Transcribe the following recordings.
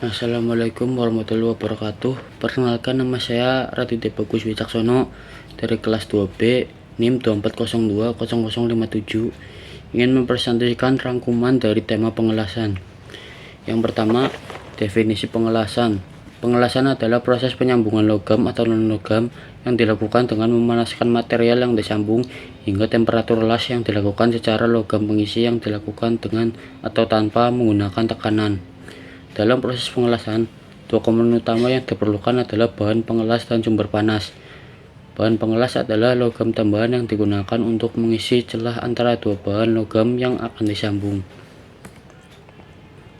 Assalamualaikum warahmatullahi wabarakatuh. Perkenalkan, nama saya Raditya Bagus Wicaksono dari kelas 2B NIM 24020057. Ingin mempresentasikan rangkuman dari tema pengelasan. Yang pertama, definisi pengelasan. Pengelasan adalah proses penyambungan logam atau non-logam yang dilakukan dengan memanaskan material yang disambung hingga temperatur las yang dilakukan secara logam pengisi yang dilakukan dengan atau tanpa menggunakan tekanan. Dalam proses pengelasan, dua komponen utama yang diperlukan adalah bahan pengelas dan sumber panas. Bahan pengelas adalah logam tambahan yang digunakan untuk mengisi celah antara dua bahan logam yang akan disambung.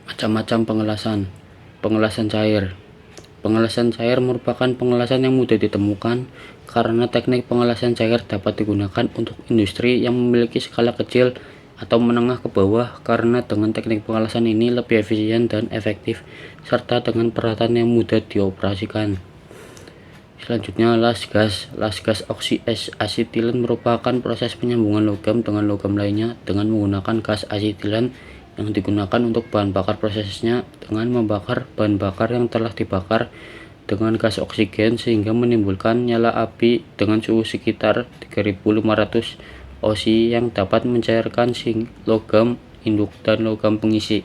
Macam-macam pengelasan. Pengelasan cair. Pengelasan cair merupakan pengelasan yang mudah ditemukan karena teknik pengelasan cair dapat digunakan untuk industri yang memiliki skala kecil atau menengah ke bawah, karena dengan teknik pengelasan ini lebih efisien dan efektif serta dengan peralatan yang mudah dioperasikan. Selanjutnya, las gas. Las gas oksiasetilen merupakan proses penyambungan logam dengan logam lainnya dengan menggunakan gas asetilen yang digunakan untuk bahan bakar. Prosesnya dengan membakar bahan bakar yang telah dibakar dengan gas oksigen sehingga menimbulkan nyala api dengan suhu sekitar 3500 osi yang dapat mencairkan logam induk dan logam pengisi.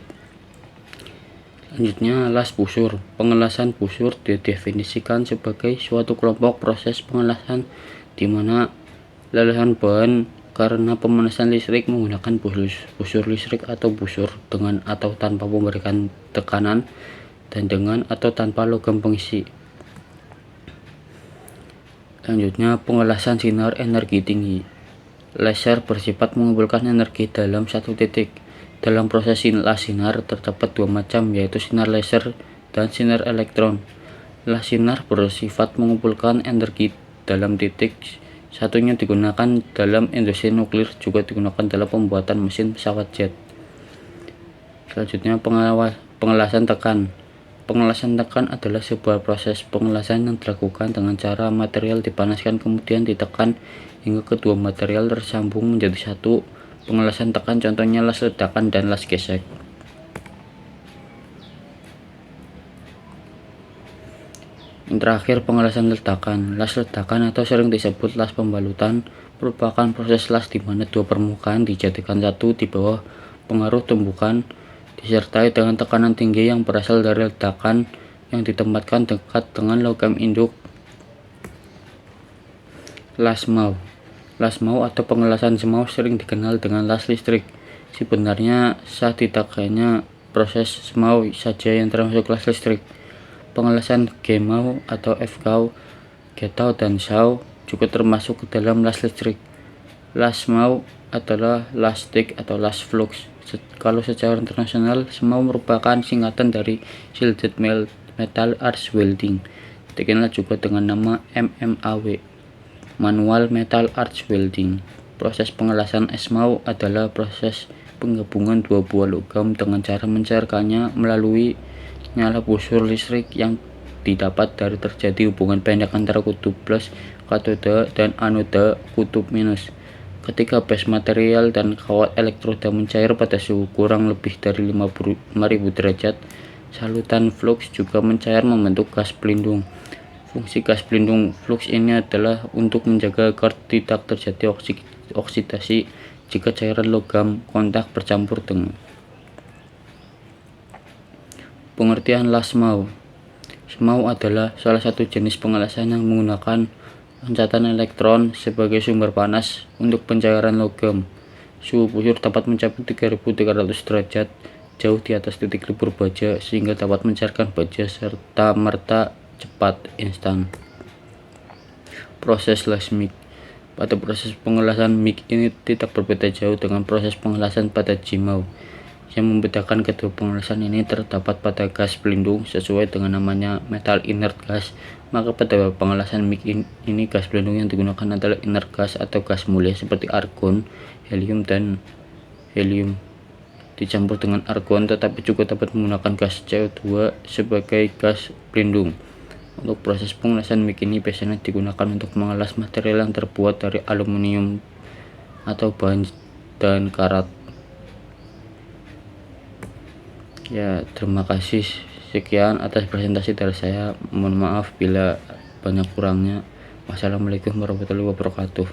Selanjutnya, las busur. Pengelasan busur didefinisikan sebagai suatu kelompok proses pengelasan di mana lelehan bahan karena pemanasan listrik menggunakan busur listrik atau busur dengan atau tanpa memberikan tekanan dan dengan atau tanpa logam pengisi. Selanjutnya, pengelasan sinar energi tinggi. Laser bersifat mengumpulkan energi dalam satu titik. Dalam proses las sinar terdapat dua macam, yaitu sinar laser dan sinar elektron. Las sinar bersifat mengumpulkan energi dalam titik. Satunya digunakan dalam industri nuklir, juga digunakan dalam pembuatan mesin pesawat jet. Selanjutnya, pengelasan tekan. Pengelasan tekan adalah sebuah proses pengelasan yang dilakukan dengan cara material dipanaskan kemudian ditekan hingga kedua material tersambung menjadi satu. Pengelasan tekan contohnya las ledakan dan las gesek. Yang terakhir, pengelasan ledakan. Las ledakan atau sering disebut las pembalutan merupakan proses las di mana dua permukaan dijadikan satu di bawah pengaruh tumbukan disertai dengan tekanan tinggi yang berasal dari ledakan yang ditempatkan dekat dengan logam induk. Las mau. Las mau atau pengelasan semau sering dikenal dengan las listrik. Sebenarnya sah tidaknya proses semau saja yang termasuk las listrik. Pengelasan G-mau atau F-gau, Getau dan Shao juga termasuk ke dalam las listrik. Las mau adalah las stick atau las flux. Kalau secara internasional, semau merupakan singkatan dari Shielded Metal Arch Welding, dikenal juga dengan nama MMAW, Manual Metal Arch Welding. Proses pengelasan SMAW adalah proses penggabungan dua buah logam dengan cara mencairkannya melalui nyala busur listrik yang didapat dari terjadi hubungan pendek antara kutub plus katoda dan anoda kutub minus. Ketika base material dan kawat elektroda mencair pada suhu kurang lebih dari 5000 derajat, salutan flux juga mencair membentuk gas pelindung. Fungsi gas pelindung flux ini adalah untuk menjaga agar tidak terjadi oksidasi jika cairan logam kontak bercampur dengan. Pengertian las mau. Semau adalah salah satu jenis pengelasan yang menggunakan loncatan elektron sebagai sumber panas untuk pencairan logam. Suhu busur dapat mencapai 3300 derajat, jauh di atas titik libur baja, sehingga dapat mencairkan baja serta merta cepat instan. Proses las MIG. Pada proses pengelasan MIG ini tidak berbeda jauh dengan proses pengelasan pada G-mau. Yang membedakan kedua pengelasan ini terdapat pada gas pelindung sesuai dengan namanya metal inert gas. Maka pada pengelasan MIG ini gas pelindung yang digunakan adalah inert gas atau gas mulia seperti argon, helium dan helium dicampur dengan argon, tetapi juga dapat menggunakan gas CO2 sebagai gas pelindung. Untuk proses pengelasan MIG ini biasanya digunakan untuk mengelas material yang terbuat dari aluminium atau bahan dan karat. Ya, terima kasih. Sekian atas presentasi dari saya. Mohon maaf bila banyak kurangnya. Wassalamualaikum warahmatullahi wabarakatuh.